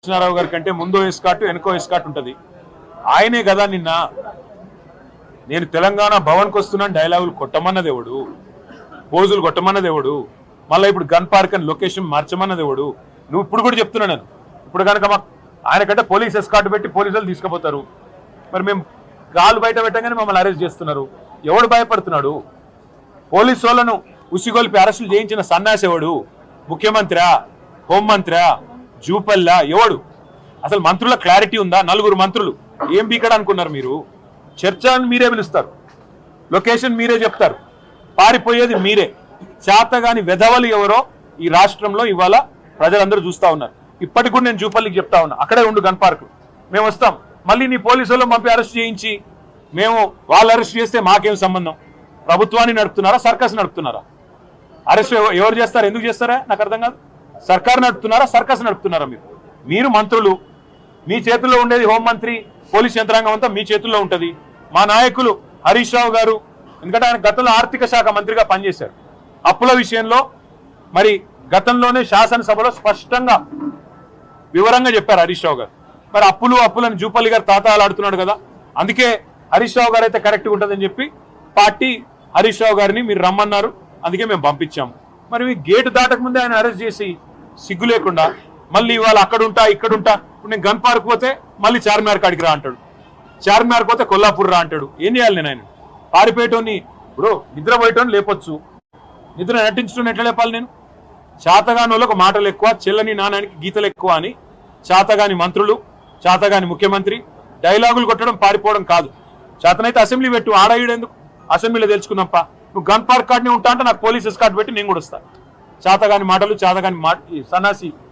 కృష్ణారావు గారి కంటే ముందో ఎస్కాట్ వెనుకో ఎస్కాట్ ఉంటుంది. ఆయనే కదా నిన్న నేను తెలంగాణ భవన్కి వస్తున్నాను డైలాగులు కొట్టమన్నది ఎవడు, పోజులు కొట్టమన్నది ఎవడు, మళ్ళీ ఇప్పుడు గన్ పార్క్ అని లొకేషన్ మార్చమన్నది ఎవడు? నువ్వు ఇప్పుడు కూడా చెప్తున్నా నేను. ఇప్పుడు కనుక మాకు ఆయన కంటే పోలీస్ ఎస్కాట్ పెట్టి పోలీసులు తీసుకుపోతారు, మరి మేము కాలు బయట పెట్టగానే మమ్మల్ని అరెస్ట్ చేస్తున్నారు. ఎవడు భయపడుతున్నాడు? పోలీసు వాళ్ళను ఉసిగొల్పి అరెస్టులు చేయించిన సన్నాసి ఎవడు? ముఖ్యమంత్రి, హోంమంత్రి, జూపల్లా ఎవడు? అసలు మంత్రుల క్లారిటీ ఉందా? 4 మంత్రులు ఏం బీకడ అనుకున్నారు మీరు? చర్చ మీరే పిలుస్తారు, లొకేషన్ మీరే చెప్తారు, పారిపోయేది మీరే. చేతగాని వెధవలు ఎవరో ఈ రాష్ట్రంలో ఇవాళ ప్రజలందరూ చూస్తా ఉన్నారు. ఇప్పటికి కూడా నేను జూపల్లికి చెప్తా ఉన్నా, అక్కడే ఉండు గన్ పార్క్, మేము వస్తాం. మళ్ళీ నీ పోలీసులు పంపి అరెస్ట్ చేయించి మేము వాళ్ళు అరెస్ట్ చేస్తే మాకేం సంబంధం? ప్రభుత్వాన్ని నడుపుతున్నారా, సర్కస్ నడుపుతున్నారా? అరెస్ట్ ఎవరు చేస్తారు, ఎందుకు చేస్తారా నాకు అర్థం కాదు. సర్కారు నడుపుతున్నారా, సర్కస్ నడుపుతున్నారా? మీరు మంత్రులు, మీ చేతుల్లో ఉండేది హోంమంత్రి, పోలీస్ యంత్రాంగం అంతా మీ చేతుల్లో ఉంటుంది. మా నాయకులు హరీష్ రావు గారు, ఎందుకంటే ఆయన గతంలో ఆర్థిక శాఖ మంత్రిగా పనిచేశారు, అప్పుల విషయంలో మరి గతంలోనే శాసనసభలో స్పష్టంగా వివరంగా చెప్పారు హరీష్ రావు గారు. మరి అప్పులని జూపల్లి గారు తాతాలాడుతున్నాడు కదా, అందుకే హరీష్ రావు గారు అయితే కరెక్ట్గా ఉంటుందని చెప్పి పార్టీ హరీష్ రావు గారిని మీరు రమ్మన్నారు, అందుకే మేము పంపించాము. మరి మీ గేటు దాటక ముందే ఆయన అరెస్ట్ చేసి సిగ్గు లేకుండా మళ్ళీ ఇవాళ అక్కడుంటా ఇక్కడుంటా, ఇప్పుడు నేను గన్ పార్క్ పోతే మళ్ళీ చార్మినార్ కాడికి రా అంటాడు, చార్మినార్ పోతే కొల్లాపూర్ రా అంటాడు. ఏం చేయాలి నేను? ఆయన పారిపోయేటోని, ఇప్పుడు నిద్రపోయేటోని లేపొచ్చు, నిద్ర నటించడం ఎట్లా లేపాలి నేను? చేతగాని వాళ్ళకు మాటలు ఎక్కువ, చెల్లని నాణానికి గీతలు ఎక్కువ అని చేతగాని మంత్రులు, చేతగాని ముఖ్యమంత్రి డైలాగులు కొట్టడం పారిపోవడం కాదు. చేతనైతే అసెంబ్లీ పెట్టు, ఆడేయడెందుకు? అసెంబ్లీలో తెలుసుకుందాంపా. నువ్వు గన్ పార్క్ కార్డ్ని ఉంటా అంటే నాకు పోలీస్ ఎస్కార్ట్ పెట్టి నేను కూడా వస్తా. చేతగాని మాటలు, చేతగాని సన్నాసి